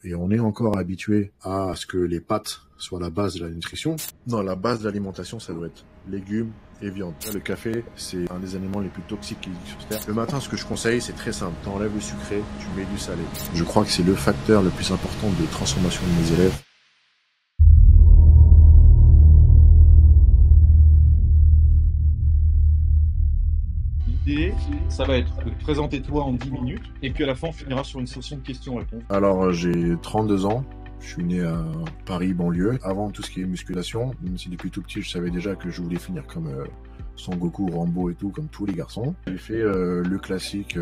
et on est encore habitué à ce que les pâtes soient la base de la nutrition. Non, la base de l'alimentation, ça doit être légumes et viande. Le café, c'est un des aliments les plus toxiques qui existent sur Terre. Le matin, ce que je conseille, c'est très simple. Tu enlèves le sucré, tu mets du salé. Je crois que c'est le facteur le plus important de transformation de mes élèves. L'idée, ça va être de te présenter toi en 10 minutes, et puis à la fin, on finira sur une session de questions-réponses. Alors, j'ai 32 ans. Je suis né à Paris, banlieue. Avant tout ce qui est musculation, même si depuis tout petit, je savais déjà que je voulais finir comme Son Goku, Rambo et tout, comme tous les garçons. J'ai fait le classique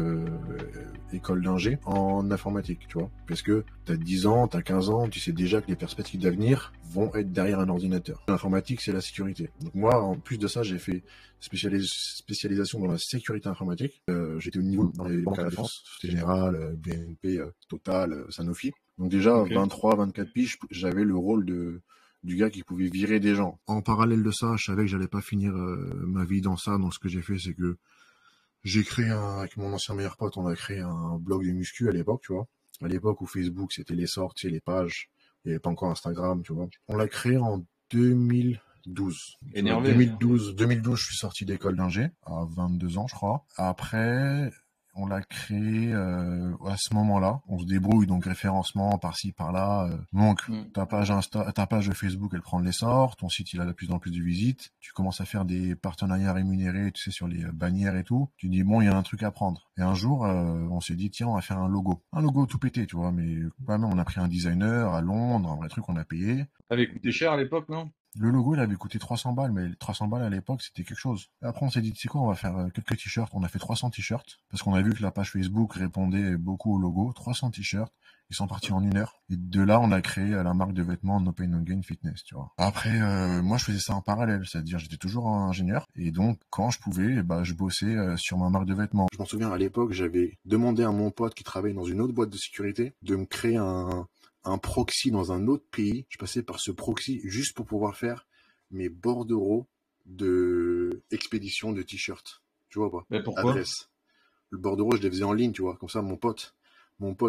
école d'ingé en informatique, tu vois. Parce que t'as 10 ans, t'as 15 ans, tu sais déjà que les perspectives d'avenir vont être derrière un ordinateur. L'informatique, c'est la sécurité. Donc moi, en plus de ça, j'ai fait spécialisation dans la sécurité informatique. J'étais au niveau dans les banques à la défense, Société Générale, BNP, Total, Sanofi. Donc déjà, okay. 23, 24 piges, j'avais le rôle du gars qui pouvait virer des gens. En parallèle de ça, je savais que j'allais pas finir ma vie dans ça. Donc ce que j'ai fait, c'est que j'ai créé avec mon ancien meilleur pote, on a créé un blog de muscu à l'époque, tu vois. À l'époque où Facebook, c'était l'essor, tu sais, les pages. Il n'y avait pas encore Instagram, tu vois. On l'a créé en 2012. Énervé. 2012, je suis sorti d'école d'ingé, à 22 ans, je crois. Après, on l'a créé à ce moment-là. On se débrouille, donc référencement par-ci, par-là. Donc, ta page de Facebook, elle prend de l'essor. Ton site, il a de plus en plus de visites. Tu commences à faire des partenariats rémunérés, tu sais, sur les bannières et tout. Tu dis, bon, il y a un truc à prendre. Et un jour, on s'est dit, tiens, on va faire un logo. Un logo tout pété, tu vois. Mais quand même, on a pris un designer à Londres, un vrai truc, on a payé. Ça avait coûté cher à l'époque, non? Le logo, il avait coûté 300 balles, mais 300 balles à l'époque, c'était quelque chose. Et après, on s'est dit, tu sais quoi, on va faire quelques t-shirts. On a fait 300 t-shirts, parce qu'on a vu que la page Facebook répondait beaucoup au logo. 300 t-shirts, ils sont partis en 1 heure. Et de là, on a créé la marque de vêtements No Pain No Gain Fitness, tu vois. Après, moi, je faisais ça en parallèle, c'est-à-dire j'étais toujours ingénieur. Et donc, quand je pouvais, je bossais sur ma marque de vêtements. Je m'en souviens, à l'époque, j'avais demandé à mon pote qui travaillait dans une autre boîte de sécurité de me créer un proxy dans un autre pays. Je passais par ce proxy juste pour pouvoir faire mes bordereaux de expédition de t-shirts. Tu vois pas? Mais pourquoi? Adresse. Le bordereau, je les faisais en ligne, tu vois. Comme ça, mon pote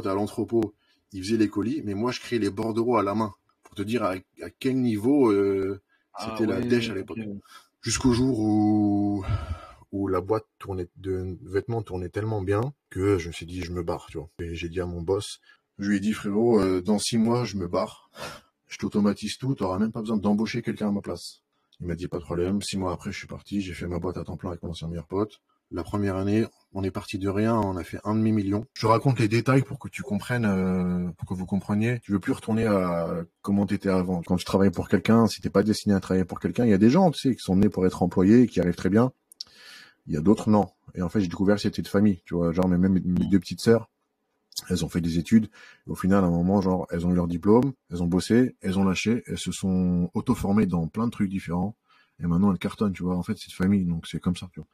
à l'entrepôt, il faisait les colis, mais moi, je créais les bordereaux à la main. Pour te dire à quel niveau c'était la dèche à l'époque. Okay. Jusqu'au jour où la boîte de vêtements tournait tellement bien que je me suis dit, je me barre, tu vois. Et j'ai dit à mon boss, je lui ai dit, frérot, dans 6 mois, je me barre. Je t'automatise tout, t'auras même pas besoin d'embaucher quelqu'un à ma place. Il m'a dit, pas de problème. 6 mois après, je suis parti, j'ai fait ma boîte à temps plein avec mon ancien meilleur pote. La première année, on est parti de rien, on a fait 1,5 million. Je te raconte les détails pour que tu comprennes, pour que vous compreniez. Tu veux plus retourner à comment t'étais avant. Quand tu travaillais pour quelqu'un, si t'es pas destiné à travailler pour quelqu'un, il y a des gens, tu sais, qui sont nés pour être employés, qui arrivent très bien. Il y a d'autres, non. Et en fait, j'ai découvert que c'était de famille, tu vois. Genre, même mes 2 petites sœurs, elles ont fait des études, et au final, à un moment, genre, elles ont eu leur diplôme, elles ont bossé, elles ont lâché, elles se sont auto-formées dans plein de trucs différents, et maintenant elles cartonnent, tu vois. En fait, c'est de famille, donc c'est comme ça, tu vois.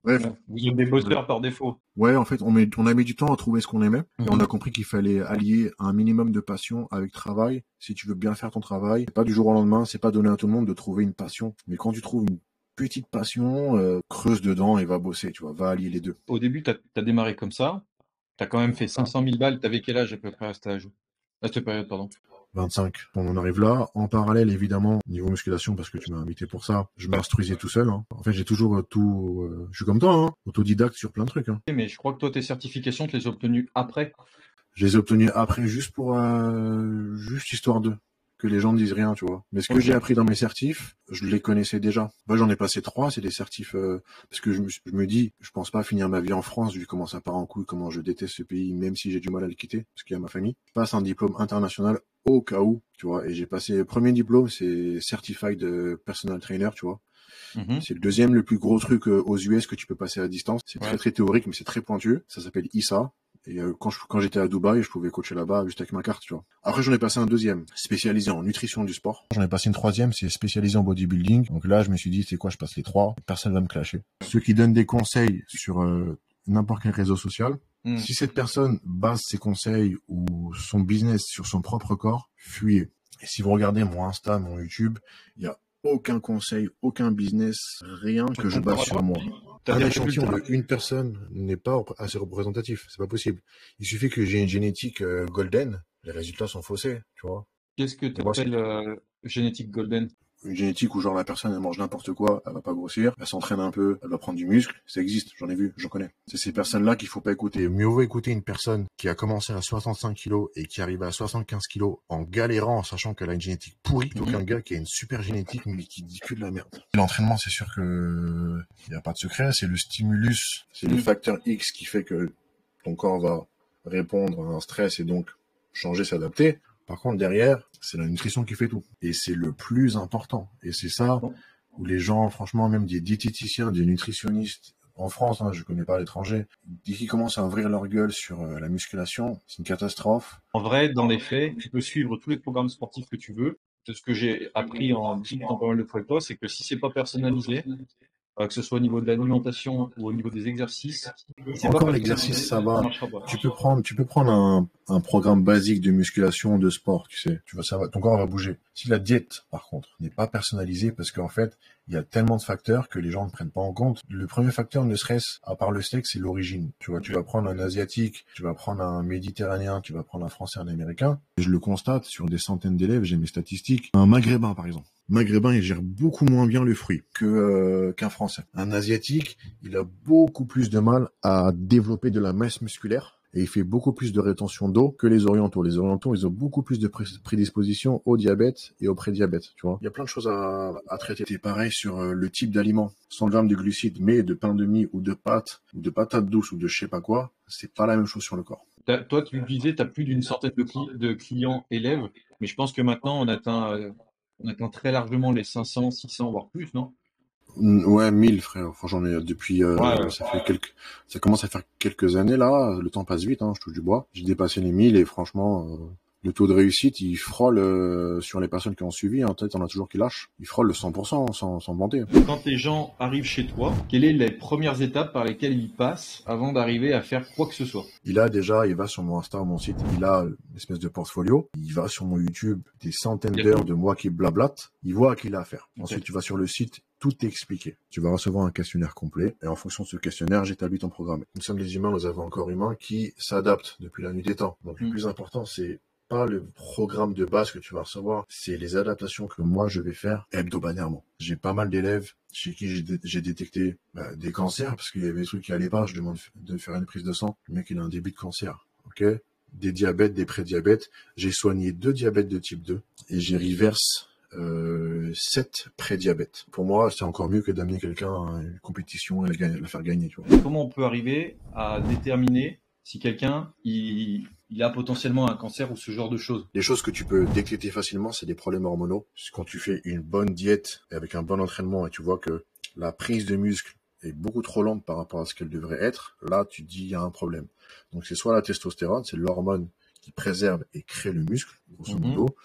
Bref. Vous êtes des bosseurs par défaut. Ouais, en fait, on a mis du temps à trouver ce qu'on aimait, et on a compris qu'il fallait allier un minimum de passion avec travail, si tu veux bien faire ton travail. C'est pas du jour au lendemain, c'est pas donné à tout le monde de trouver une passion, mais quand tu trouves une petite passion, creuse dedans et va bosser, tu vois, va allier les deux. Au début, t'as démarré comme ça. T'as quand même fait 500 000 balles. T'avais quel âge à peu près à cette période, pardon? 25. On en arrive là. En parallèle, évidemment, niveau musculation, parce que tu m'as invité pour ça, je m'instruisais tout seul. En fait, j'ai toujours je suis comme toi, autodidacte sur plein de trucs. Mais je crois que toi, tes certifications, tu les as obtenues après. Je les ai obtenues après, juste histoire de que les gens ne disent rien, tu vois. Mais ce que j'ai appris dans mes certifs, je les connaissais déjà. Moi, j'en ai passé 3, c'est des certifs, parce que je me dis, je pense pas finir ma vie en France, vu comment ça part en couille, comment je déteste ce pays, même si j'ai du mal à le quitter, parce qu'il y a ma famille. Je passe un diplôme international au cas où, tu vois, et j'ai passé le premier diplôme, c'est Certified Personal Trainer, tu vois. C'est le deuxième le plus gros truc aux US que tu peux passer à distance. C'est très très théorique, mais c'est très pointu. Ça s'appelle ISA. Et quand j'étais à Dubaï, je pouvais coacher là-bas juste avec ma carte, tu vois. Après, j'en ai passé un deuxième, spécialisé en nutrition du sport. J'en ai passé une troisième, c'est spécialisé en bodybuilding. Donc là, je me suis dit, c'est quoi, je passe les 3, personne va me clasher. Ceux qui donnent des conseils sur n'importe quel réseau social, si cette personne base ses conseils ou son business sur son propre corps, fuyez. Et si vous regardez mon Insta, mon YouTube, il y a aucun conseil, aucun business, rien que je base sur moi. Un échantillon de une personne n'est pas assez représentatif, c'est pas possible. Il suffit que j'ai une génétique golden, les résultats sont faussés, tu vois. Qu'est-ce que tu appelles génétique golden? Une génétique où genre la personne elle mange n'importe quoi, elle va pas grossir, elle s'entraîne un peu, elle va prendre du muscle, ça existe, j'en ai vu, j'en connais. C'est ces personnes-là qu'il faut pas écouter. Mieux vaut écouter une personne qui a commencé à 65 kilos et qui arrive à 75 kilos en galérant, en sachant qu'elle a une génétique pourrie, plutôt qu'un gars qui a une super génétique mais qui dit que de la merde. L'entraînement, c'est sûr que il y a pas de secret, c'est le stimulus, c'est le facteur X qui fait que ton corps va répondre à un stress et donc changer, s'adapter. Par contre, derrière, c'est la nutrition qui fait tout. Et c'est le plus important. Et c'est ça où les gens, franchement, même des diététiciens, des nutritionnistes, en France, hein, je connais pas à l'étranger, dès qu'ils commencent à ouvrir leur gueule sur la musculation, c'est une catastrophe. En vrai, dans les faits, tu peux suivre tous les programmes sportifs que tu veux. C'est ce que j'ai appris en discutant pas mal de fois avec toi, c'est que si c'est pas personnalisé, que ce soit au niveau de l'alimentation ou au niveau des exercices. Encore l'exercice, ça va. Tu peux prendre un programme basique de musculation, de sport, tu sais. Tu vois, ça va, ton corps va bouger. Si la diète, par contre, n'est pas personnalisée, parce qu'en fait, il y a tellement de facteurs que les gens ne prennent pas en compte. Le premier facteur, ne serait-ce, à part le steak, c'est l'origine. Tu vois, tu vas prendre un asiatique, tu vas prendre un méditerranéen, tu vas prendre un français, un américain. Je le constate sur des centaines d'élèves, j'ai mes statistiques. Un maghrébin, par exemple. Maghrébin, il gère beaucoup moins bien le fruit qu'un français. Un asiatique, il a beaucoup plus de mal à développer de la masse musculaire et il fait beaucoup plus de rétention d'eau que les orientaux. Les orientaux, ils ont beaucoup plus de prédisposition au diabète et au prédiabète, tu vois. Il y a plein de choses à traiter. C'est pareil sur le type d'aliment. 100 grammes de glucides, mais de pain de mie ou de pâtes ou de patates douces ou de je sais pas quoi, c'est pas la même chose sur le corps. Toi, tu me disais, tu as plus d'une centaine de clients élèves, mais je pense que maintenant, on atteint très largement les 500, 600, voire plus, non? Ouais, 1000 frère. Franchement, j'en ai depuis ça commence à faire quelques années là. Le temps passe vite, hein, je touche du bois. J'ai dépassé les 1000 et franchement, le taux de réussite, il frôle sur les personnes qui ont suivi. En tête, on a toujours qui lâchent. Il frôle le 100% sans vanter. Quand les gens arrivent chez toi, quelles sont les premières étapes par lesquelles ils passent avant d'arriver à faire quoi que ce soit? Il va sur mon Insta, mon site, il a une espèce de portfolio. Il va sur mon YouTube, des centaines d'heures de moi qui blablate. Il voit à qui il a affaire. Ensuite, tu vas sur le site, tout est expliqué. Tu vas recevoir un questionnaire complet et en fonction de ce questionnaire, j'établis ton programme. Nous sommes des humains, nous avons un corps humain qui s'adapte depuis la nuit des temps. Donc le plus important, c'est pas le programme de base que tu vas recevoir, c'est les adaptations que moi je vais faire hebdomadairement. J'ai pas mal d'élèves chez qui j'ai détecté des cancers parce qu'il y avait des trucs qui allaient pas. Je demande de faire une prise de sang. Le mec il a un début de cancer, ok. Des diabètes, des prédiabètes. J'ai soigné 2 diabètes de type 2 et j'ai reverse 7 prédiabètes. Pour moi, c'est encore mieux que d'amener quelqu'un à une compétition et la faire gagner. Tu vois. Comment on peut arriver à déterminer si quelqu'un il a potentiellement un cancer ou ce genre de choses? Les choses que tu peux détecter facilement, c'est des problèmes hormonaux. Quand tu fais une bonne diète avec un bon entraînement et tu vois que la prise de muscle est beaucoup trop lente par rapport à ce qu'elle devrait être, là, tu te dis il y a un problème. Donc c'est soit la testostérone, c'est l'hormone qui préserve et crée le muscle, grosso modo,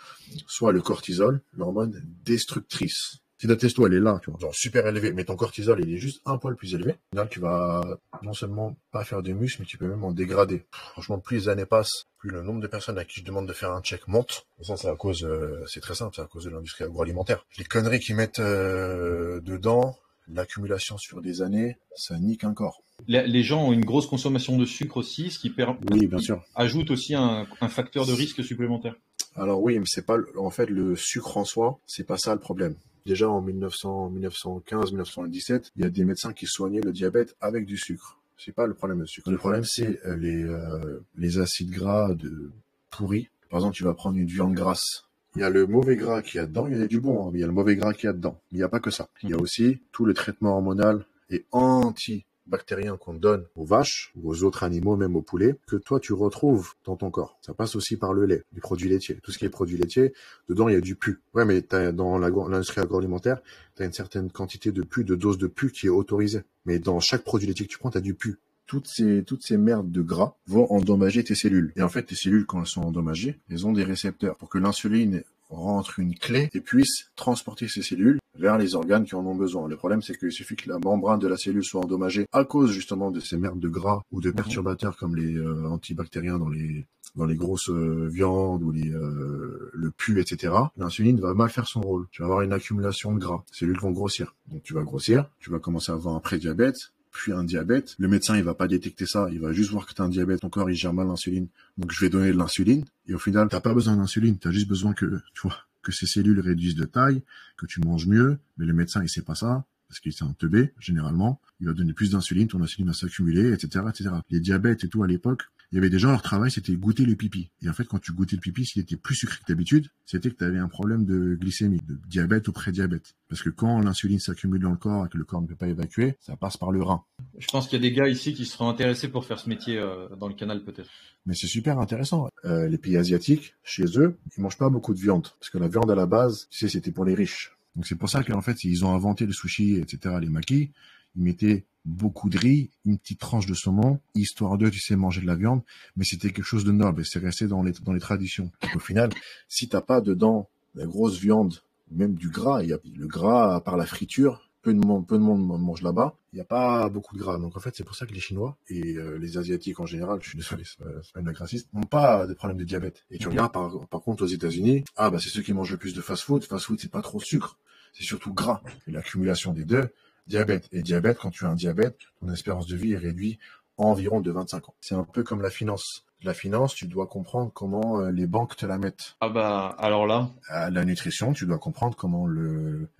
soit le cortisol, l'hormone destructrice. Si ta testo, elle est là, tu vois, genre super élevée, mais ton cortisol, il est juste un poil plus élevé, là, tu vas non seulement pas faire de muscle, mais tu peux même en dégrader. Franchement, plus les années passent, plus le nombre de personnes à qui je demande de faire un check monte. Et ça, c'est à cause, c'est très simple, c'est à cause de l'industrie agroalimentaire. Les conneries qu'ils mettent dedans, l'accumulation sur des années, ça nique un corps. Les gens ont une grosse consommation de sucre aussi, ce qui oui, bien sûr. Ajoute aussi un facteur de risque supplémentaire. Alors oui, mais c'est pas, en fait, le sucre en soi, c'est pas ça le problème. Déjà en 1915-1917, il y a des médecins qui soignaient le diabète avec du sucre. C'est pas le problème le sucre. Le problème c'est les acides gras pourris. Par exemple, tu vas prendre une viande grasse. Il y a le mauvais gras qu'il y a dedans, il y a du bon, hein, mais il y a le mauvais gras qu'il y a dedans. Mais il n'y a pas que ça. Il y a aussi tout le traitement hormonal et antibactérien qu'on donne aux vaches ou aux autres animaux, même aux poulets, que toi tu retrouves dans ton corps. Ça passe aussi par le lait, les produits laitiers. Tout ce qui est produits laitiers, dedans il y a du pu. Ouais, mais dans l'industrie agroalimentaire, tu as une certaine quantité de pu, de dose de pu qui est autorisée. Mais dans chaque produit laitier que tu prends, tu as du pu. Toutes ces merdes de gras vont endommager tes cellules. Et en fait, tes cellules, quand elles sont endommagées, elles ont des récepteurs pour que l'insuline rentre une clé et puisse transporter ces cellules vers les organes qui en ont besoin. Le problème, c'est qu'il suffit que la membrane de la cellule soit endommagée à cause justement de ces merdes de gras ou de perturbateurs comme les antibactériens dans les grosses viandes ou le pu, etc. L'insuline va mal faire son rôle. Tu vas avoir une accumulation de gras. Les cellules vont grossir. Donc tu vas grossir, tu vas commencer à avoir un prédiabète. puis un diabète. Le médecin, il va pas détecter ça. Il va juste voir que tu as un diabète. Ton corps, il gère mal l'insuline. Donc, je vais donner de l'insuline. Et au final, t'as pas besoin d'insuline. Tu as juste besoin que, tu vois, que ces cellules réduisent de taille, que tu manges mieux. Mais le médecin, il sait pas ça. Parce qu'il c'est un teubé, généralement. Il va donner plus d'insuline, ton insuline va s'accumuler, etc., etc. Les diabètes et tout, à l'époque, il y avait des gens, leur travail, c'était goûter le pipi. Et en fait, quand tu goûtais le pipi, s'il était plus sucré que d'habitude, c'était que tu avais un problème de glycémie, de diabète ou prédiabète. Parce que quand l'insuline s'accumule dans le corps et que le corps ne peut pas évacuer, ça passe par le rein. Je pense qu'il y a des gars ici qui seront intéressés pour faire ce métier dans le canal, peut-être. Mais c'est super intéressant. Les pays asiatiques, chez eux, ils mangent pas beaucoup de viande. Parce que la viande, à la base, tu sais, c'était pour les riches. Donc c'est pour ça qu'en fait, ils ont inventé le sushi, etc., les makis. Ils mettaient beaucoup de riz, une petite tranche de saumon, histoire de, tu sais, manger de la viande, mais c'était quelque chose de noble et c'est resté dans les traditions. Donc, au final, si t'as pas dedans la grosse viande, même du gras, il y a le gras, à part la friture, peu de monde mange là-bas, il n'y a pas beaucoup de gras. Donc en fait, c'est pour ça que les Chinois et les Asiatiques en général, je suis désolé, c'est pas une blague raciste, n'ont pas de problème de diabète. Et tu regardes par contre aux États-Unis, bah c'est ceux qui mangent le plus de fast-food. Fast-food, c'est pas trop sucre, c'est surtout gras. Et l'accumulation des deux, diabète. Et diabète, quand tu as un diabète, ton espérance de vie est réduite environ de 25 ans. C'est un peu comme la finance. La finance, tu dois comprendre comment les banques te la mettent. Ah bah, alors là. La nutrition, tu dois comprendre comment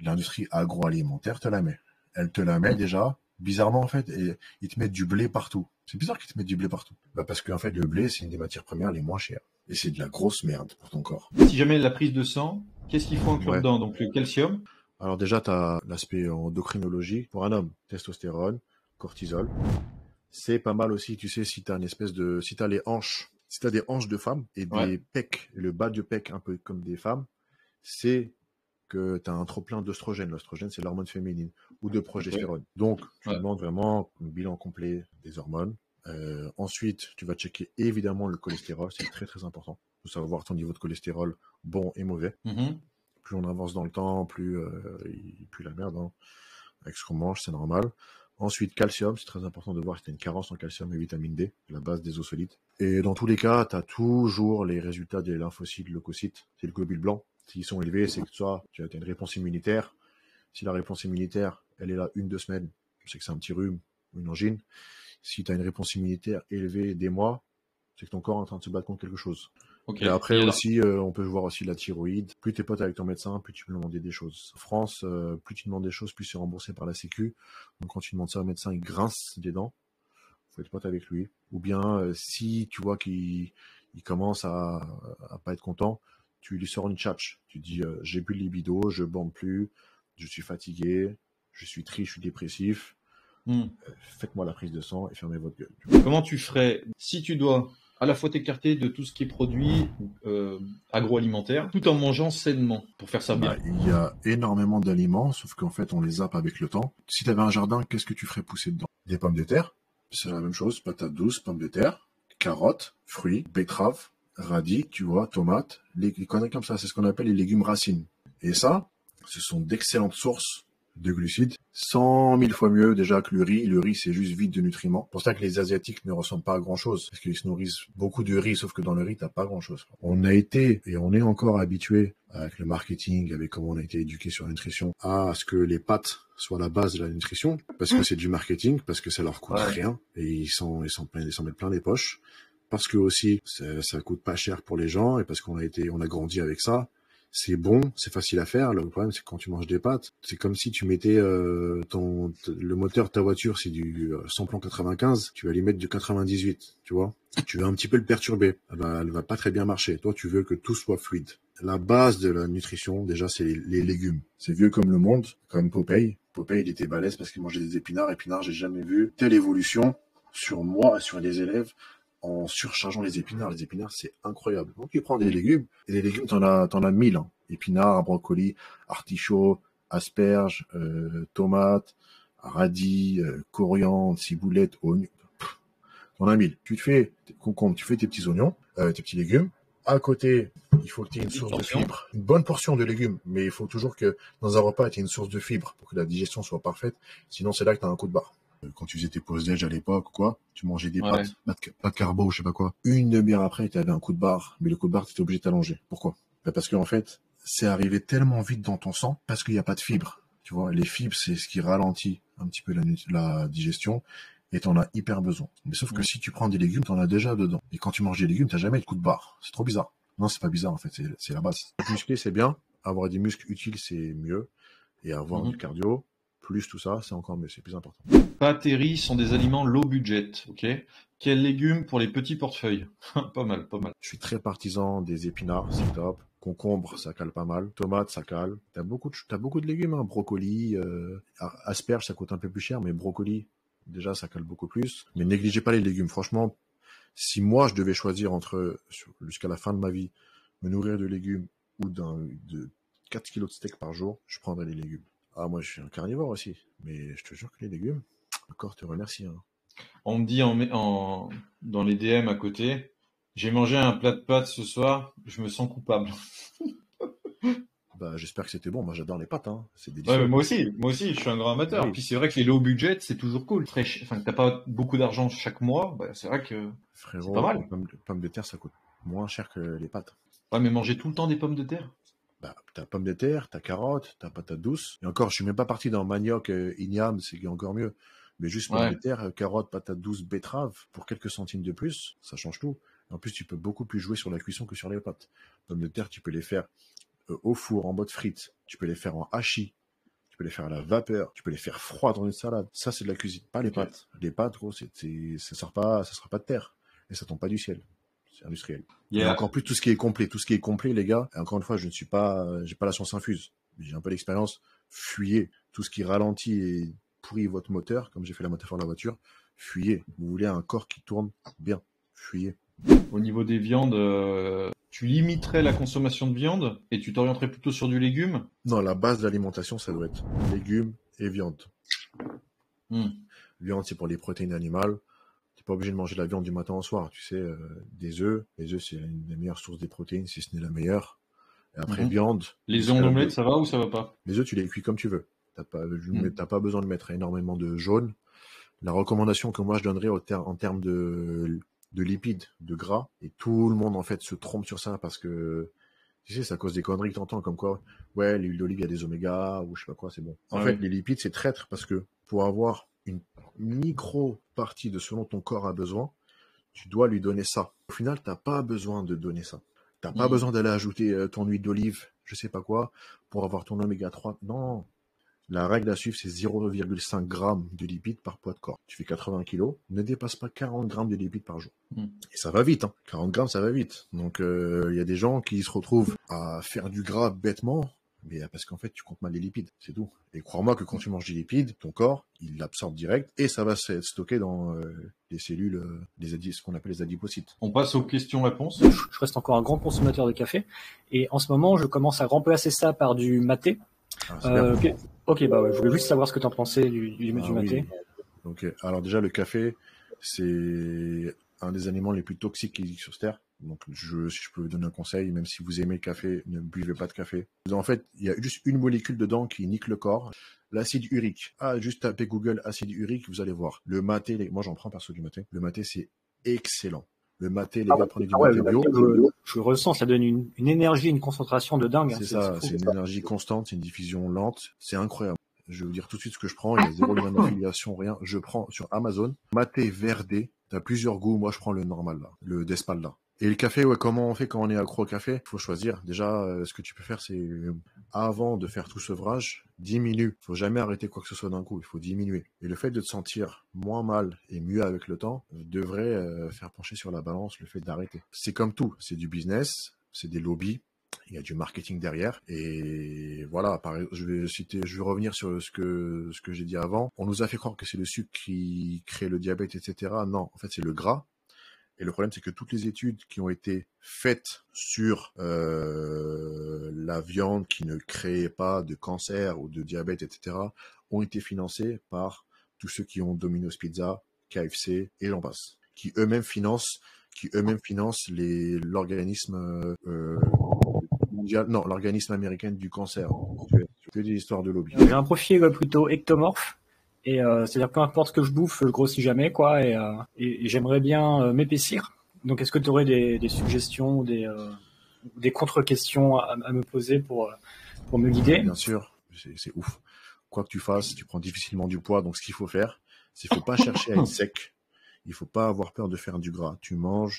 l'industrie agroalimentaire te la met. Elle te la met déjà, bizarrement en fait, et ils te mettent du blé partout. C'est bizarre qu'ils te mettent du blé partout. Bah parce qu'en fait, le blé, c'est une des matières premières les moins chères. Et c'est de la grosse merde pour ton corps. Si jamais la prise de sang, qu'est-ce qu'il faut inclure dedans? Donc le calcium. Alors déjà, tu as l'aspect endocrinologie. Pour un homme, testostérone, cortisol. C'est pas mal aussi, tu sais, si t'as une espèce de... Si t'as les hanches, si t'as des hanches de femmes et des pecs, le bas du pec un peu comme des femmes, c'est que t'as un trop-plein d'œstrogène. L'œstrogène, c'est l'hormone féminine, ou de progestérone. Donc, tu demandes vraiment un bilan complet des hormones. Ensuite, tu vas checker évidemment le cholestérol, c'est très très important. Il faut savoir ton niveau de cholestérol bon et mauvais. Plus on avance dans le temps, plus la merde, hein. Avec ce qu'on mange, c'est normal. Ensuite, calcium, c'est très important de voir si tu as une carence en calcium et vitamine D, la base des os solides. Et dans tous les cas, tu as toujours les résultats des lymphocytes, leucocytes, c'est le globule blanc. S'ils sont élevés, c'est que soit tu as une réponse immunitaire. Si la réponse immunitaire, elle est là 1-2 semaines, c'est que c'est un petit rhume ou une angine. Si tu as une réponse immunitaire élevée des mois, c'est que ton corps est en train de se battre contre quelque chose. Okay. Et après aussi, on peut voir aussi la thyroïde. Plus t'es pote avec ton médecin, plus tu peux demander des choses. En France, plus tu demandes des choses, plus c'est remboursé par la Sécu. Donc quand tu demandes ça au médecin, il grince des dents. Faut être pote avec lui. Ou bien si tu vois qu'il commence à pas être content, tu lui sors une tchatche. Tu dis j'ai plus de libido, je bande plus, je suis fatigué, je suis triste, je suis dépressif. Faites-moi la prise de sang et fermez votre gueule. Comment tu ferais si tu dois à la fois t'écarter de tout ce qui est produit agroalimentaire, tout en mangeant sainement, pour faire ça bien? Il y a énormément d'aliments, sauf qu'en fait, on les zappe avec le temps. Si tu avais un jardin, qu'est-ce que tu ferais pousser dedans? Des pommes de terre, c'est la même chose, patates douces, pommes de terre, carottes, fruits, betteraves, radis, tu vois, tomates, les conneries comme ça, c'est ce qu'on appelle les légumes racines. Et ça, ce sont d'excellentes sources de glucides, 100 000 fois mieux déjà que le riz. Le riz, c'est juste vide de nutriments. C'est pour ça que les Asiatiques ne ressemblent pas à grand-chose, parce qu'ils se nourrissent beaucoup de riz, sauf que dans le riz, t'as pas grand-chose. On a été, et on est encore habitué avec le marketing, avec comment on a été éduqué sur la nutrition, à ce que les pâtes soient la base de la nutrition, parce que c'est du marketing, parce que ça leur coûte rien, et ils s'en mettent plein les poches, parce que aussi, ça coûte pas cher pour les gens, et parce qu'on a grandi avec ça. C'est bon, c'est facile à faire. Le problème, c'est que quand tu manges des pâtes, c'est comme si tu mettais le moteur de ta voiture, c'est du samplon 95, tu vas lui mettre du 98, tu vois. Tu vas un petit peu le perturber. Elle va pas très bien marcher. Toi, tu veux que tout soit fluide. La base de la nutrition, déjà, c'est les légumes. C'est vieux comme le monde, comme Popeye. Popeye, il était balèze parce qu'il mangeait des épinards. Épinards, j'ai jamais vu telle évolution sur moi et sur les élèves en surchargeant les épinards. Les épinards, c'est incroyable. Donc, tu prends des légumes, et les légumes, t'en as 1000, hein. Épinards, brocolis, artichauts, asperges, tomates, radis, coriandre, ciboulette, oignons. T'en as 1000. Tu te fais tes concombres, tu fais tes petits oignons, tes petits légumes. À côté, il faut que tu aies une source de fibres. Une bonne portion de légumes, mais il faut toujours que dans un repas, tu aies une source de fibres pour que la digestion soit parfaite. Sinon, c'est là que tu as un coup de barre. Quand tu faisais tes pauses déj à l'époque, quoi, tu mangeais des pâtes, pas de carbo, je sais pas quoi. Une demi-heure après, tu avais un coup de barre, mais le coup de barre, tu étais obligé de t'allonger. Pourquoi? Parce qu'en fait, c'est arrivé tellement vite dans ton sang parce qu'il n'y a pas de fibres. Tu vois, les fibres, c'est ce qui ralentit un petit peu la digestion et t'en as hyper besoin. Mais sauf que si tu prends des légumes, t'en as déjà dedans. Et quand tu manges des légumes, t'as jamais de coup de barre. C'est trop bizarre. Non, c'est pas bizarre en fait, c'est la base. Muscler, c'est bien. Avoir des muscles utiles, c'est mieux. Et avoir du cardio, plus tout ça, c'est encore mieux, c'est plus important. Pâtes et riz sont des aliments low budget, ok? Quels légumes pour les petits portefeuilles? Pas mal, pas mal. Je suis très partisan des épinards, c'est top. Concombre, ça cale pas mal. Tomates, ça cale. T'as beaucoup de légumes, hein. Brocoli, asperges, ça coûte un peu plus cher, mais brocoli, déjà, ça cale beaucoup plus. Mais négligez pas les légumes. Franchement, si moi, je devais choisir jusqu'à la fin de ma vie, me nourrir de légumes ou de 4 kilos de steak par jour, je prendrais les légumes. Ah, moi, je suis un carnivore aussi. Mais je te jure que les légumes, le corps te remercie, hein. On me dit dans les DM à côté, j'ai mangé un plat de pâtes ce soir, je me sens coupable. Bah, j'espère que c'était bon. Moi, j'adore les pâtes, hein. C'est Ouais, délicieux. mais moi aussi, je suis un grand amateur. Oui. Puis c'est vrai que les low budget, c'est toujours cool. Enfin, que t'as pas beaucoup d'argent chaque mois, bah, c'est vrai que c'est pas Frérot, mal. les pommes de terre, ça coûte moins cher que les pâtes. Ouais, mais manger tout le temps des pommes de terre. Bah, t'as pommes de terre, t'as carottes, t'as patate douce. Et encore, je suis même pas parti dans manioc, igname, c'est encore mieux. Mais juste pommes Ouais. de terre, carottes, patates douces, betterave, pour quelques centimes de plus, ça change tout. En plus, tu peux beaucoup plus jouer sur la cuisson que sur les pâtes. Pommes de terre, tu peux les faire au four, en mode frites. Tu peux les faire en hachis. Tu peux les faire à la vapeur. Tu peux les faire froides dans une salade. Ça, c'est de la cuisine, pas les pâtes. Les pâtes, gros, ça sort pas de terre. Et ça tombe pas du ciel. C'est industriel. Et encore plus tout ce qui est complet. Tout ce qui est complet, les gars. Et encore une fois, j'ai pas la science infuse. J'ai un peu d'expérience. Fuyez. Tout ce qui ralentit et pourrit votre moteur, comme j'ai fait la métaphore de la voiture. Fuyez. Vous voulez un corps qui tourne bien. Fuyez. Au niveau des viandes, tu limiterais la consommation de viande et tu t'orienterais plutôt sur du légume? Non, la base de l'alimentation, ça doit être légumes et viande. Viande, c'est pour les protéines animales. T'es pas obligé de manger de la viande du matin au soir. Tu sais, des œufs. Les œufs, c'est une des meilleures sources des protéines, si ce n'est la meilleure. Et après, viande. Les œufs en omelette, ça va ou ça va pas? Les œufs, tu les cuis comme tu veux. T'as pas besoin de mettre énormément de jaune. La recommandation que moi je donnerais en termes de lipides, de gras, et tout le monde en fait se trompe sur ça parce que tu sais, c'est à cause des conneries que t'entends, comme quoi, ouais, l'huile d'olive, il y a des oméga, ou je sais pas quoi, c'est bon. En fait, les lipides, c'est traître parce que pour avoir une micro partie de ce dont ton corps a besoin, tu dois lui donner ça. Au final, t'as pas besoin de donner ça. T'as pas besoin d'aller ajouter ton huile d'olive, je sais pas quoi, pour avoir ton oméga 3. Non. La règle à suivre, c'est 0,5 g de lipides par poids de corps. Tu fais 80 kg, ne dépasse pas 40 grammes de lipides par jour. Et ça va vite, hein. 40 grammes, ça va vite. Donc, il y a des gens qui se retrouvent à faire du gras bêtement, mais parce qu'en fait, tu comptes mal les lipides, c'est tout. Et crois-moi que quand tu manges des lipides, ton corps, il l'absorbe direct et ça va se stocker dans les cellules, ce qu'on appelle les adipocytes. On passe aux questions-réponses. Je reste encore un grand consommateur de café et en ce moment, je commence à remplacer ça par du maté. Ok, bah ouais, je voulais juste savoir ce que tu en pensais du maté. Oui. Donc, alors déjà, le café, c'est un des aliments les plus toxiques qui existent sur Terre. Donc, si je peux vous donner un conseil, même si vous aimez le café, ne buvez pas de café. En fait, il y a juste une molécule dedans qui nique le corps, l'acide urique. Juste tapez Google acide urique, vous allez voir. Le maté, moi j'en prends perso du maté. Le maté, c'est excellent. Le maté, les gars, prenez du maté bio. Je ressens, ça donne une énergie, une concentration de dingue. C'est ça, c'est une énergie constante, c'est une diffusion lente, c'est incroyable. Je vais vous dire tout de suite ce que je prends, il y a zéro lien d'affiliation, rien. Je prends sur Amazon, maté verdé, t'as plusieurs goûts, moi je prends le normal là, le d'Espalda. Et le café, ouais, comment on fait quand on est accro au café? Il faut choisir. Déjà, ce que tu peux faire, c'est avant de faire tout sevrage, diminue. Il faut jamais arrêter quoi que ce soit d'un coup. Il faut diminuer. Et le fait de te sentir moins mal et mieux avec le temps devrait faire pencher sur la balance le fait d'arrêter. C'est comme tout. C'est du business, c'est des lobbies. Il y a du marketing derrière. Et voilà, je vais revenir sur ce que j'ai dit avant. On nous a fait croire que c'est le sucre qui crée le diabète, etc. Non, en fait, c'est le gras. Et le problème, c'est que toutes les études qui ont été faites sur la viande qui ne créait pas de cancer ou de diabète, etc., ont été financées par tous ceux qui ont Domino's Pizza, KFC et j'en passe, qui eux-mêmes financent l'organisme mondial, non, l'organisme américain du cancer. C'est des histoires de lobby. J'ai un profil plutôt ectomorphe. Et c'est-à-dire peu importe ce que je bouffe, je grossis jamais, quoi. Et j'aimerais bien m'épaissir. Donc, est-ce que tu aurais des suggestions ou des contre-questions à me poser pour me guider? Bien sûr, c'est ouf. quoi que tu fasses, tu prends difficilement du poids. Donc, ce qu'il faut faire, c'est qu'il ne faut pas chercher à être sec. Il ne faut pas avoir peur de faire du gras. Tu montes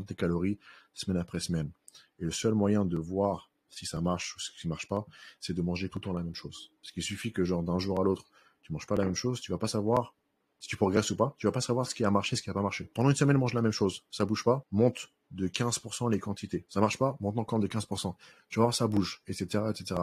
tes calories semaine après semaine. Et le seul moyen de voir si ça marche ou ce qui ne marche pas, c'est de manger tout le temps la même chose. Parce qu'il suffit que genre d'un jour à l'autre, tu ne manges pas la même chose, tu ne vas pas savoir si tu progresses ou pas, tu ne vas pas savoir ce qui a marché, ce qui n'a pas marché. Pendant une semaine, mange la même chose, ça ne bouge pas, monte de 15% les quantités. Ça ne marche pas, monte encore de 15%. Tu vas voir, ça bouge, etc., etc.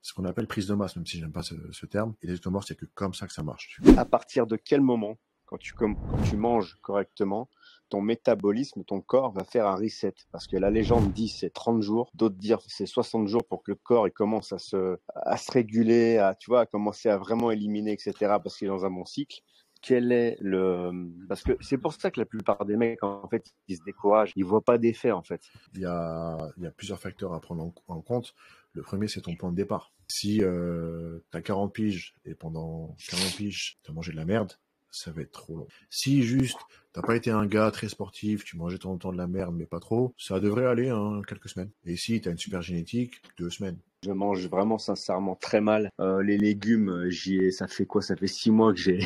C'est ce qu'on appelle prise de masse, même si j'aime pas ce terme. Et les ectomorphes, c'est que comme ça que ça marche. À partir de quel moment, quand tu manges correctement, ton métabolisme, ton corps va faire un reset? Parce que la légende dit c'est 30 jours, d'autres disent c'est 60 jours pour que le corps il commence à se réguler, à commencer à vraiment éliminer, etc. parce qu'il est dans un bon cycle. Parce que c'est pour ça que la plupart des mecs, en fait, ils se découragent, ils voient pas d'effet, en fait. Il y a plusieurs facteurs à prendre en compte. Le premier, c'est ton point de départ. Si tu as 40 piges et pendant 40 piges, tu as mangé de la merde, ça va être trop long. Si juste, t'as pas été un gars très sportif, tu mangeais de temps en temps de la merde, mais pas trop, ça devrait aller quelques semaines. Et si tu as une super génétique, 2 semaines. Je mange vraiment sincèrement très mal. Les légumes, ça fait quoi? Ça fait 6 mois que j'ai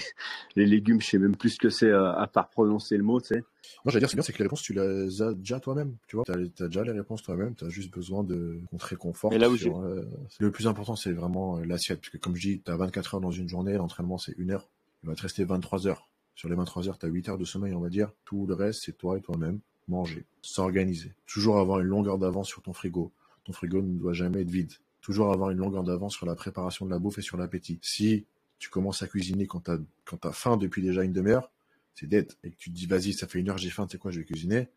les légumes, je sais même plus ce que c'est à part prononcer le mot, tu sais. Non, j'allais dire, c'est bien, c'est que les réponses, tu les as déjà toi-même. Tu vois, t'as déjà les réponses toi-même, t'as juste besoin qu'on te réconforte. Et là où le plus important, c'est vraiment l'assiette. Parce que comme je dis, t'as 24 heures dans une journée, l'entraînement, c'est 1 heure. Il va te rester 23 heures. Sur les 23 heures, t'as 8 heures de sommeil, on va dire. Tout le reste, c'est toi et toi-même. Manger, s'organiser. Toujours avoir une longueur d'avance sur ton frigo. Ton frigo ne doit jamais être vide. Toujours avoir une longueur d'avance sur la préparation de la bouffe et sur l'appétit. Si tu commences à cuisiner quand t'as faim depuis déjà une demi-heure, c'est dead. Et que tu te dis, vas-y, ça fait 1 heure, j'ai faim, tu sais quoi, je vais cuisiner.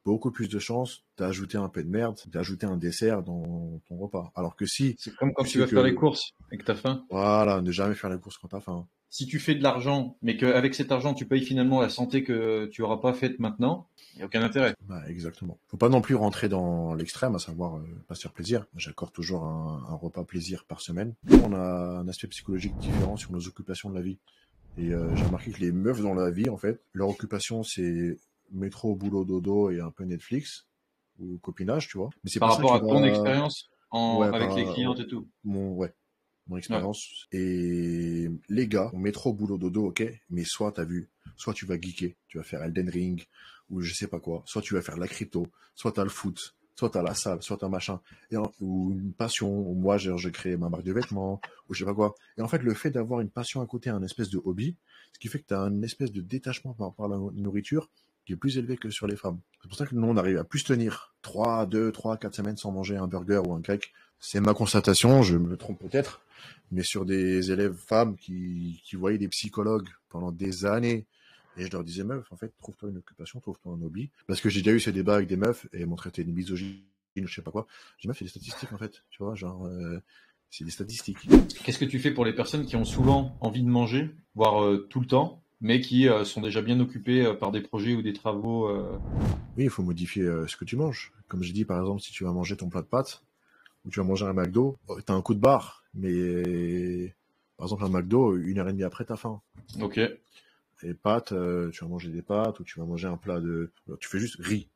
Beaucoup plus de chances d'ajouter un peu de merde, d'ajouter un dessert dans ton repas. Alors que si... C'est comme quand tu vas faire les courses et que t'as faim. Voilà, ne jamais faire les courses quand t'as faim. Si tu fais de l'argent, mais qu'avec cet argent, tu payes finalement la santé que tu n'auras pas faite maintenant, il n'y a aucun intérêt. Bah, exactement. Faut pas non plus rentrer dans l'extrême, à savoir pas se faire plaisir. J'accorde toujours un repas plaisir par semaine. On a un aspect psychologique différent sur nos occupations de la vie. Et j'ai remarqué que les meufs dans la vie, en fait, leur occupation, c'est métro, boulot, dodo et un peu Netflix ou copinage, tu vois. Mais c'est par pas rapport ça à ton expérience Ouais, avec les clientes et tout. Mon expérience. Ouais. Et les gars, on met trop boulot dodo, ok, mais soit tu vas geeker, tu vas faire Elden Ring, ou je sais pas quoi, soit tu vas faire de la crypto, soit t'as le foot, soit t'as la salle, soit t'as machin, ou une passion, ou moi je crée ma marque de vêtements, ou je sais pas quoi. Et en fait, le fait d'avoir une passion à côté, un espèce de hobby, ce qui fait que t'as une espèce de détachement par rapport à la nourriture, qui est plus élevé que sur les femmes. C'est pour ça que nous, on arrive à plus tenir 3, 4 semaines sans manger un burger ou un cake. C'est ma constatation, je me trompe peut-être, mais sur des élèves femmes qui voyaient des psychologues pendant des années, et je leur disais, meuf, en fait, trouve-toi une occupation, trouve-toi un hobby. Parce que j'ai déjà eu ces débats avec des meufs, et elles m'ont traité de misogyne, je sais pas quoi. J'ai dit, meuf, c'est des statistiques, en fait, tu vois, genre, c'est des statistiques. Qu'est-ce que tu fais pour les personnes qui ont souvent envie de manger, voire tout le temps, mais qui sont déjà bien occupées par des projets ou des travaux Oui, il faut modifier ce que tu manges. Comme je dis, par exemple, si tu vas manger ton plat de pâtes, ou tu vas manger un McDo, t'as un coup de barre, mais par exemple un McDo, 1h30 après t'as faim. Ok. Et pâtes, tu vas manger des pâtes, ou tu vas manger un plat tu fais juste riz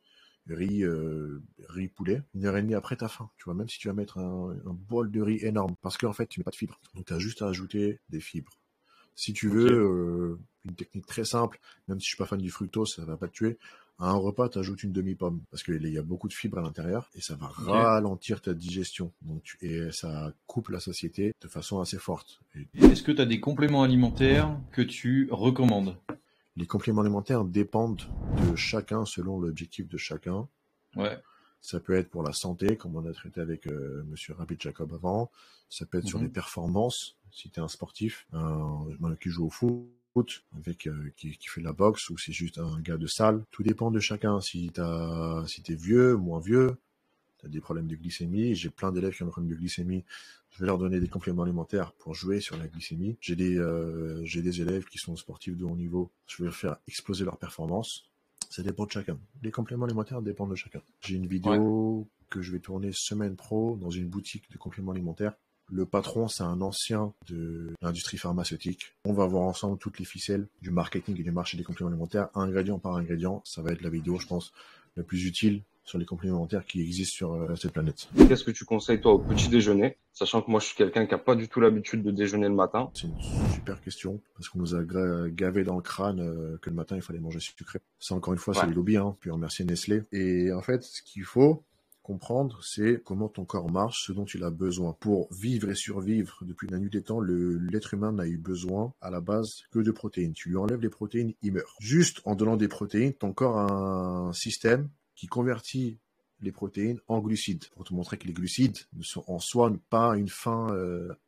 poulet, 1h30 après t'as faim. Tu vois, même si tu vas mettre un bol de riz énorme, parce qu'en fait tu mets pas de fibres, donc t'as juste à ajouter des fibres. Si tu veux une technique très simple, même si je suis pas fan du fructose, ça va pas te tuer. À un repas, tu ajoutes une demi-pomme parce qu'il y a beaucoup de fibres à l'intérieur et ça va ralentir ta digestion. Et ça coupe la satiété de façon assez forte. Est-ce que tu as des compléments alimentaires que tu recommandes? Les compléments alimentaires dépendent de chacun selon l'objectif de chacun. Ouais. Ça peut être pour la santé, comme on a traité avec Monsieur Rabbi Jacob avant. Ça peut être sur les performances, si tu es un sportif, qui joue au foot, qui fait de la boxe, ou c'est juste un gars de salle. Tout dépend de chacun. Si t'es vieux, moins vieux, t'as des problèmes de glycémie. J'ai plein d'élèves qui ont des problèmes de glycémie. Je vais leur donner des compléments alimentaires pour jouer sur la glycémie. J'ai des élèves qui sont sportifs de haut niveau. Je vais leur faire exploser leur performance. Ça dépend de chacun. Les compléments alimentaires dépendent de chacun. J'ai une vidéo que je vais tourner semaine pro dans une boutique de compléments alimentaires. Le patron, c'est un ancien de l'industrie pharmaceutique. On va voir ensemble toutes les ficelles du marketing et du marché des compléments alimentaires, ingrédient par ingrédient. Ça va être la vidéo, je pense, la plus utile sur les compléments alimentaires qui existent sur cette planète. Qu'est-ce que tu conseilles toi au petit déjeuner, sachant que moi je suis quelqu'un qui a pas du tout l'habitude de déjeuner le matin? C'est une super question, parce qu'on nous a gavé dans le crâne que le matin il fallait manger sucré. Ça encore une fois, c'est les lobbies, hein, puis remercier Nestlé. Et en fait, ce qu'il faut comprendre, c'est comment ton corps marche, ce dont il a besoin. Pour vivre et survivre depuis la nuit des temps, l'être humain n'a eu besoin à la base que de protéines. Tu lui enlèves les protéines, il meurt. Juste en donnant des protéines, ton corps a un système qui convertit les protéines en glucides, pour te montrer que les glucides ne sont en soi pas une fin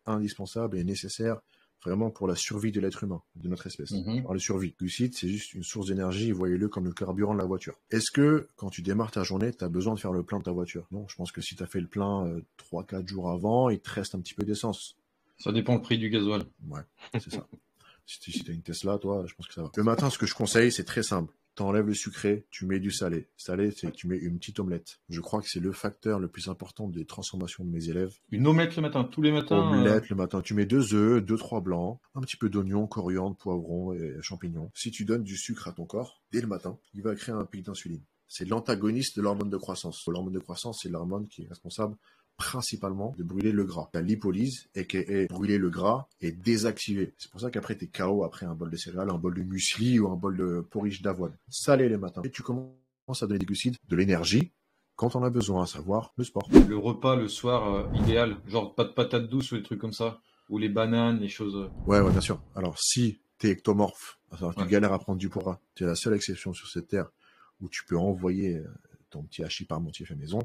indispensable et nécessaire vraiment pour la survie de l'être humain, de notre espèce. Alors la survie, glucides, c'est juste une source d'énergie, voyez-le comme le carburant de la voiture. Est-ce que quand tu démarres ta journée, tu as besoin de faire le plein de ta voiture? Non, je pense que si tu as fait le plein 3-4 jours avant, il te reste un petit peu d'essence. Ça dépend le prix du gasoil. Ouais, c'est ça. Si tu as une Tesla, toi, je pense que ça va. Le matin, ce que je conseille, c'est très simple. T'enlèves le sucré, tu mets du salé. Salé, c'est que tu mets une petite omelette. Je crois que c'est le facteur le plus important des transformations de mes élèves. Une omelette le matin, tous les matins. Omelette le matin. Tu mets 2 œufs, 2-3 blancs, un petit peu d'oignon, coriandre, poivron et champignons. Si tu donnes du sucre à ton corps, dès le matin, il va créer un pic d'insuline. C'est l'antagoniste de l'hormone de croissance. L'hormone de croissance, c'est l'hormone qui est responsable principalement de brûler le gras. La lipolyse, aka brûler le gras, est désactivée. C'est pour ça qu'après t'es KO après un bol de céréales, un bol de muesli ou un bol de porridge d'avoine. Salé les matins. Et tu commences à donner des glucides, de l'énergie, quand on a besoin, à savoir le sport. Le repas le soir idéal, genre pas de patates douces ou des trucs comme ça, ou les bananes, les choses. Ouais, bien sûr. Alors si t'es ectomorphe, alors tu galères à prendre du poids, t'es la seule exception sur cette terre où tu peux envoyer ton petit hachis parmentier fait maison.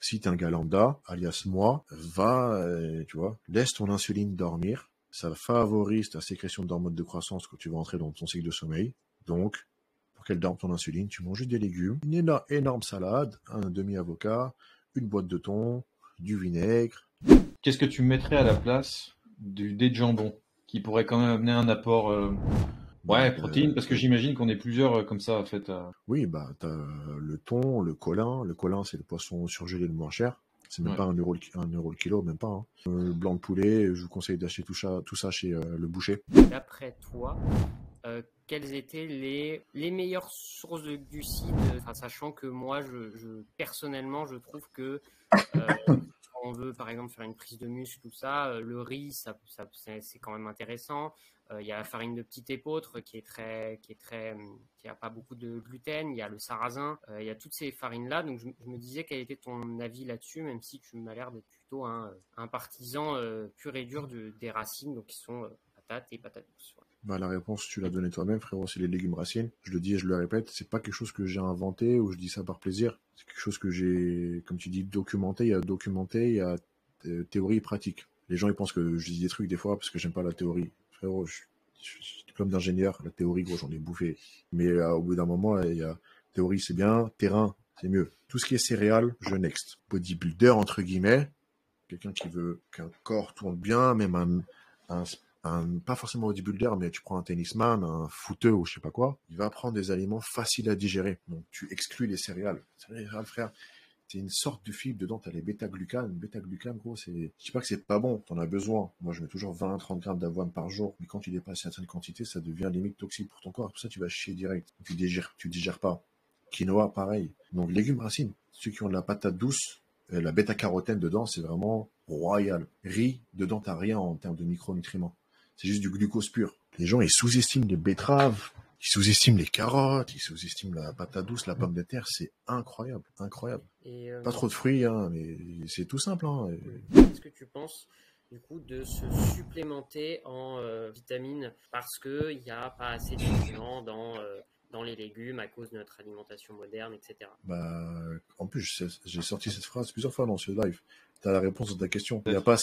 Si t'es un gars lambda, alias moi, tu vois, laisse ton insuline dormir. Ça favorise ta sécrétion d'hormones de croissance quand tu vas entrer dans ton cycle de sommeil. Donc, pour qu'elle dorme ton insuline, tu manges des légumes, une énorme salade, un demi-avocat, une boîte de thon, du vinaigre. Qu'est-ce que tu mettrais à la place du dé de jambon, qui pourrait quand même amener un apport protéines, parce que j'imagine qu'on est plusieurs comme ça, en fait. Oui, t'as le thon, le colin. Le colin, c'est le poisson surgelé le moins cher. C'est même pas 1 euro le kilo, même pas. Hein. Le blanc de poulet, je vous conseille d'acheter tout ça chez le boucher. D'après toi, quelles étaient les meilleures sources de glucides, sachant que moi, personnellement, je trouve que quand on veut, par exemple, faire une prise de muscle, tout ça, le riz, c'est quand même intéressant. Il y a la farine de petit épeautre qui a pas beaucoup de gluten. Il y a le sarrasin. Il y a toutes ces farines-là. Donc, je me disais quel était ton avis là-dessus, même si tu m'as l'air d'être plutôt un partisan pur et dur des racines, donc qui sont patates et patates douces. La réponse, tu l'as donnée toi-même, frérot, c'est les légumes racines. Je le dis et je le répète, c'est pas quelque chose que j'ai inventé ou je dis ça par plaisir. C'est quelque chose que j'ai, comme tu dis, documenté. Il y a théorie et pratique. Les gens, ils pensent que je dis des trucs des fois parce que j'aime pas la théorie. Frérot, je suis diplôme d'ingénieur. La théorie, gros, j'en ai bouffé. Mais au bout d'un moment, il y a théorie, c'est bien. Terrain, c'est mieux. Tout ce qui est céréales, je next. Bodybuilder, entre guillemets. Quelqu'un qui veut qu'un corps tourne bien, même pas forcément bodybuilder, mais tu prends un tennisman, un footeux ou je sais pas quoi, il va prendre des aliments faciles à digérer. Donc tu exclus les céréales. Céréales, frère, c'est une sorte de fibre dedans, t'as les bêta-glucanes. Bêta-glucanes, gros, je dis pas que c'est pas bon, t'en as besoin. Moi, je mets toujours 20-30 grammes d'avoine par jour, mais quand tu dépasses certaines quantités, ça devient limite toxique pour ton corps. Pour ça, tu vas chier direct. Tu digères pas. Quinoa, pareil. Donc, légumes racines. Ceux qui ont de la patate douce, la bêta-carotène dedans, c'est vraiment royal. Riz, dedans, t'as rien en termes de micronutriments. C'est juste du glucose pur. Les gens, ils sous-estiment les betteraves, ils sous-estiment les carottes, ils sous-estiment la patate douce, la pomme de terre. C'est incroyable, incroyable. Et, pas trop de fruits, hein, mais c'est tout simple. Hein. Qu'est-ce que tu penses du coup de se supplémenter en vitamines parce qu'il n'y a pas assez de nutriments dans les légumes à cause de notre alimentation moderne, etc. En plus, j'ai sorti cette phrase plusieurs fois dans ce live. Tu as la réponse à ta question. Il n'y a pas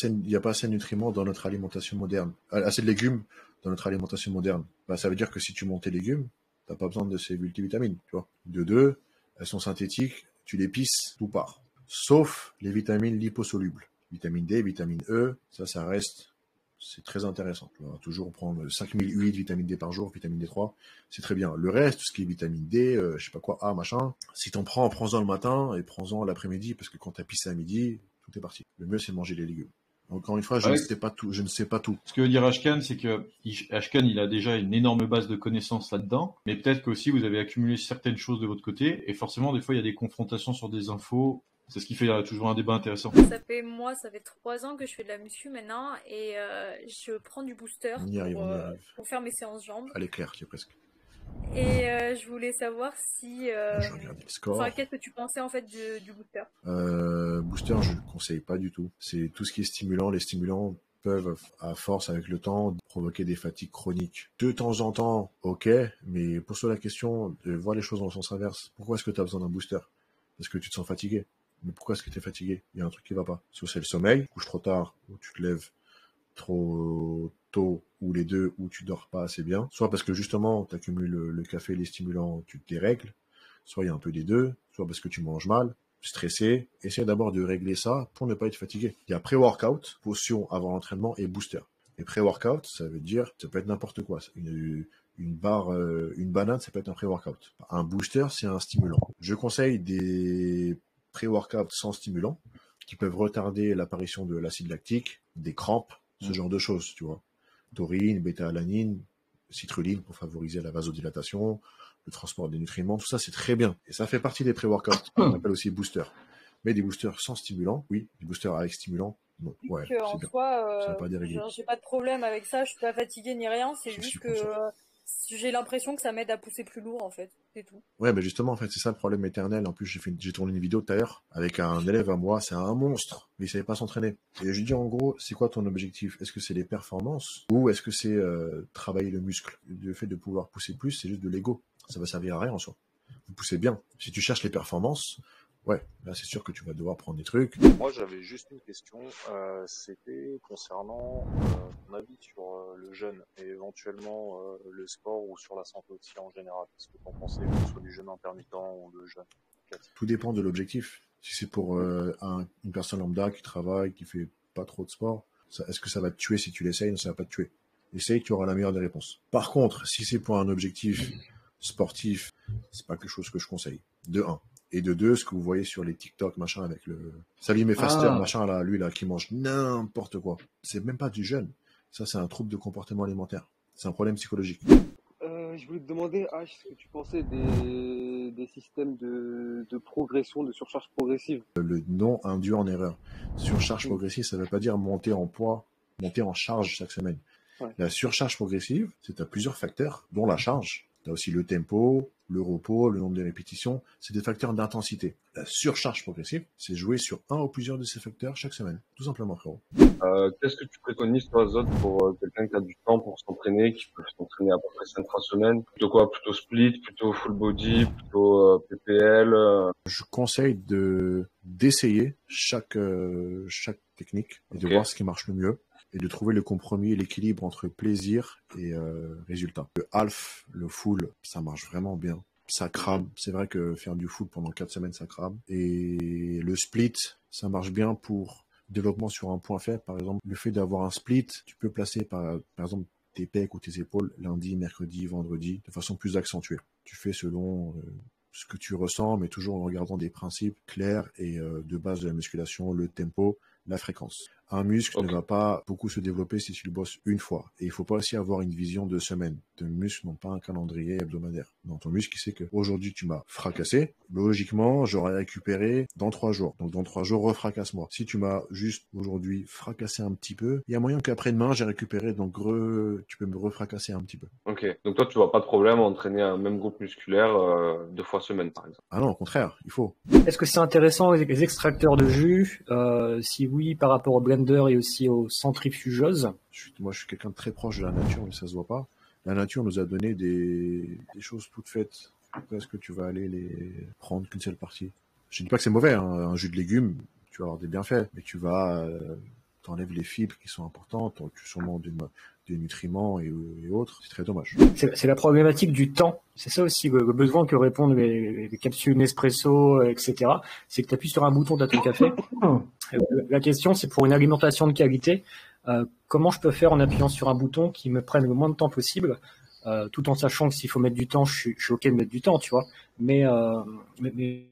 assez de nutriments dans notre alimentation moderne. Assez de légumes dans notre alimentation moderne. Ça veut dire que si tu montes tes légumes, tu n'as pas besoin de ces multivitamines. Tu vois. De deux, elles sont synthétiques, tu les pisses, tout part. Sauf les vitamines liposolubles. Vitamine D, vitamine E, ça reste... C'est très intéressant. Tu vas toujours prendre 5008 vitamine D par jour, vitamine D3, c'est très bien. Le reste, tout ce qui est vitamine D, je sais pas quoi, A, machin, si t'en prends-en le matin et prends-en l'après-midi, parce que quand t'as pissé à midi, tout est parti. Le mieux, c'est de manger les légumes. Encore une fois, je ne sais pas tout. Je ne sais pas tout. Ce que veut dire Ashkan, c'est que Ashkan, il a déjà une énorme base de connaissances là-dedans, mais peut-être qu'aussi vous avez accumulé certaines choses de votre côté, et forcément, des fois, il y a des confrontations sur des infos. C'est ce qui fait toujours un débat intéressant. Ça fait 3 ans que je fais de la muscu maintenant, et je prends du booster On y arrive. pour faire mes séances jambes. Elle est claire, qui est presque. Et je voulais savoir si... Je regarde le score. qu'est-ce que tu pensais en fait du booster? Booster, je ne le conseille pas du tout. C'est tout ce qui est stimulant. Les stimulants peuvent, à force, avec le temps, provoquer des fatigues chroniques. De temps en temps, ok, mais pose-toi la question de voir les choses dans le sens inverse. Pourquoi est-ce que tu as besoin d'un booster? Parce que tu te sens fatigué. Mais pourquoi est-ce que tu es fatigué? Il y a un truc qui va pas. Soit c'est le sommeil, couche trop tard, ou tu te lèves trop tôt, ou les deux, ou tu dors pas assez bien. Soit parce que justement, tu accumules le café, les stimulants, tu te dérègles. Soit il y a un peu des deux. Soit parce que tu manges mal, stressé. Essaie d'abord de régler ça pour ne pas être fatigué. Il y a pré-workout, potion avant l'entraînement et booster. Et pré-workout, ça veut dire, ça peut être n'importe quoi. Une barre, une banane, ça peut être un pré-workout. Un booster, c'est un stimulant. Je conseille des pré-workout sans stimulant qui peuvent retarder l'apparition de l'acide lactique, des crampes, ce genre de choses, tu vois. Taurine, bêta-alanine, citrulline pour favoriser la vasodilatation, le transport des nutriments, tout ça c'est très bien. Et ça fait partie des pré-workouts, qu'on appelle aussi boosters. Mais des boosters sans stimulant, oui. Des boosters avec stimulant, non. Ouais, c'est en bien. soi, ça va pas dérégler. j'ai pas de problème avec ça, je suis pas fatiguée ni rien, c'est juste que j'ai l'impression que ça m'aide à pousser plus lourd en fait, c'est tout. Ouais, mais justement, en fait, c'est ça le problème éternel. En plus, j'ai tourné une vidéo tout à l'heure avec un élève à moi, c'est un monstre, mais il savait pas s'entraîner. Et je lui dis en gros, c'est quoi ton objectif? Est-ce que c'est les performances ou est-ce que c'est travailler le muscle? Le fait de pouvoir pousser plus, c'est juste de l'ego. Ça va servir à rien en soi. Vous poussez bien. Si tu cherches les performances, ouais, là c'est sûr que tu vas devoir prendre des trucs. Moi j'avais juste une question, c'était concernant ton avis sur le jeûne et éventuellement le sport ou sur la santé aussi en général. Qu'est-ce que tu en pensais, que ce soit du jeûne intermittent ou le jeûne classique? Tout dépend de l'objectif. Si c'est pour une personne lambda qui travaille, qui fait pas trop de sport, est-ce que ça va te tuer si tu l'essayes? Non, ça va pas te tuer. Essaye, tu auras la meilleure des réponses. Par contre, si c'est pour un objectif sportif, c'est pas quelque chose que je conseille. De 1. Et de 2, ce que vous voyez sur les TikTok, machin, avec le Salim et Faster, machin, là, lui, là, qui mange n'importe quoi. C'est même pas du jeûne. Ça, c'est un trouble de comportement alimentaire. C'est un problème psychologique. Je voulais te demander, H, ce que tu pensais des systèmes de progression, de surcharge progressive. Le nom induit en erreur. Surcharge progressive, ça veut pas dire monter en poids, monter en charge chaque semaine. Ouais. La surcharge progressive, c'est à plusieurs facteurs, dont la charge. Tu as aussi le tempo, le repos, le nombre de répétitions. C'est des facteurs d'intensité. La surcharge progressive, c'est jouer sur un ou plusieurs de ces facteurs chaque semaine. Tout simplement, frérot. Qu'est-ce que tu préconises, toi, Zod, pour quelqu'un qui a du temps pour s'entraîner, qui peut s'entraîner à peu près 5 fois semaine? Plutôt quoi? Plutôt split, plutôt full body, plutôt PPL? Je conseille d'essayer chaque technique et de voir ce qui marche le mieux. Et de trouver le compromis et l'équilibre entre plaisir et résultat. Le half, le full, ça marche vraiment bien. Ça crame. C'est vrai que faire du full pendant 4 semaines, ça crame. Et le split, ça marche bien pour développement sur un point faible. Par exemple, le fait d'avoir un split, tu peux placer par exemple tes pecs ou tes épaules lundi, mercredi, vendredi, de façon plus accentuée. Tu fais selon ce que tu ressens, mais toujours en regardant des principes clairs et de base de la musculation, le tempo, la fréquence. Un muscle ne va pas beaucoup se développer si tu le bosses une fois. Et il faut pas aussi avoir une vision de semaine. Tes muscles n'ont pas un calendrier hebdomadaire. Non, ton muscle, il sait que aujourd'hui tu m'as fracassé. Logiquement, j'aurai récupéré dans 3 jours. Donc dans 3 jours, refracasse-moi. Si tu m'as juste aujourd'hui fracassé un petit peu, il y a moyen qu'après-demain, j'ai récupéré. Donc tu peux me refracasser un petit peu. Ok. Donc toi, tu vois pas de problème à entraîner un même groupe musculaire 2 fois semaine, par exemple? Ah non, au contraire, il faut. Est-ce que c'est intéressant les extracteurs de jus? Si oui, par rapport au blender et aussi aux centrifugeuses? Moi, je suis quelqu'un de très proche de la nature, mais ça se voit pas. La nature nous a donné des choses toutes faites. Pourquoi est-ce que tu vas aller les prendre qu'une seule partie? Je dis pas que c'est mauvais, hein. Un jus de légumes, tu vas avoir des bienfaits, mais tu vas t'enlèves les fibres qui sont importantes, tu sûrement des nutriments et autres. C'est très dommage. C'est la problématique du temps. C'est ça aussi le besoin que répondent les capsules Nespresso, etc. C'est que tu appuies sur un bouton, tu as ton café. La question, c'est pour une alimentation de qualité, comment je peux faire en appuyant sur un bouton qui me prenne le moins de temps possible, tout en sachant que s'il faut mettre du temps, je suis OK de mettre du temps, tu vois. Mais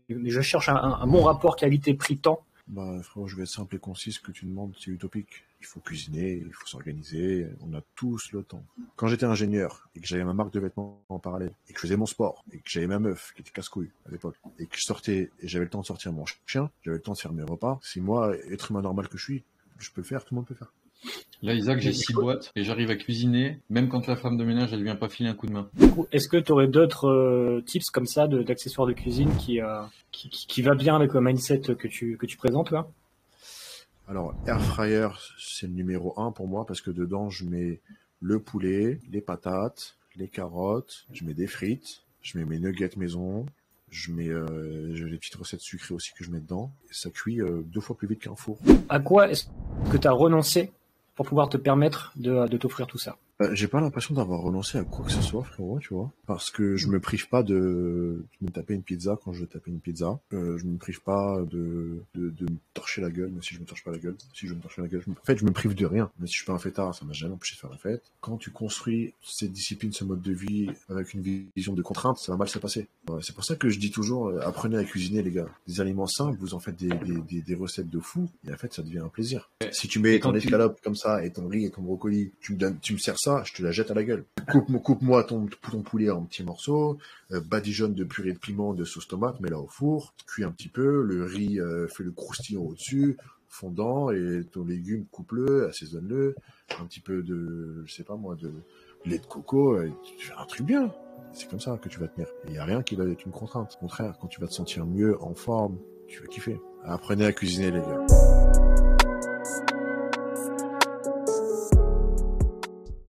je cherche un bon rapport qualité-prix-temps Bah, frérot, je vais être simple et concis. Ce que tu demandes, c'est utopique. Il faut cuisiner, il faut s'organiser. On a tous le temps. Quand j'étais ingénieur et que j'avais ma marque de vêtements en parallèle et que je faisais mon sport et que j'avais ma meuf qui était casse-couille à l'époque et que je sortais et j'avais le temps de sortir mon chien, j'avais le temps de faire mes repas. Si moi, être humain normal que je suis, je peux le faire, tout le monde peut le faire. Là, Isaac, j'ai 6 boîtes et j'arrive à cuisiner, même quand la femme de ménage, elle vient pas filer un coup de main. Du coup, est-ce que tu aurais d'autres tips comme ça d'accessoires de cuisine qui va bien avec le mindset que tu présentes là? Alors, air fryer, c'est le numéro 1 pour moi parce que dedans, je mets le poulet, les patates, les carottes, je mets des frites, je mets mes nuggets maison, j'ai des petites recettes sucrées aussi que je mets dedans. Et ça cuit 2 fois plus vite qu'un four. À quoi est-ce que tu as renoncé pour pouvoir te permettre de t'offrir tout ça? J'ai pas l'impression d'avoir renoncé à quoi que ce soit, frérot, tu vois. Parce que je me prive pas de me taper une pizza quand je veux taper une pizza. Je me prive pas de me torcher la gueule, même si je me torche pas la gueule. Si je me torche la gueule, en fait, je me prive de rien. Mais si je suis pas un fêtard, ça m'a jamais empêché de faire la fête. Quand tu construis cette discipline, ce mode de vie avec une vision de contrainte, ça va mal se passer. Ouais, c'est pour ça que je dis toujours, apprenez à cuisiner, les gars. Des aliments simples, vous en faites des recettes de fou. Et en fait, ça devient un plaisir. Si tu mets ton escalope comme ça, et ton riz et ton brocoli, tu me sers ça, je te la jette à la gueule. Coupe-moi ton poulet en petits morceaux, badigeonne de purée de piment, de sauce tomate, mets-la au four, cuis un petit peu, le riz, fais le croustillant au-dessus, fondant, et ton légume, coupe-le, assaisonne-le, un petit peu de, je sais pas moi, de lait de coco, et tu fais un truc bien. C'est comme ça que tu vas tenir. Il n'y a rien qui va être une contrainte. Au contraire, quand tu vas te sentir mieux, en forme, tu vas kiffer. Apprenez à cuisiner, les gars.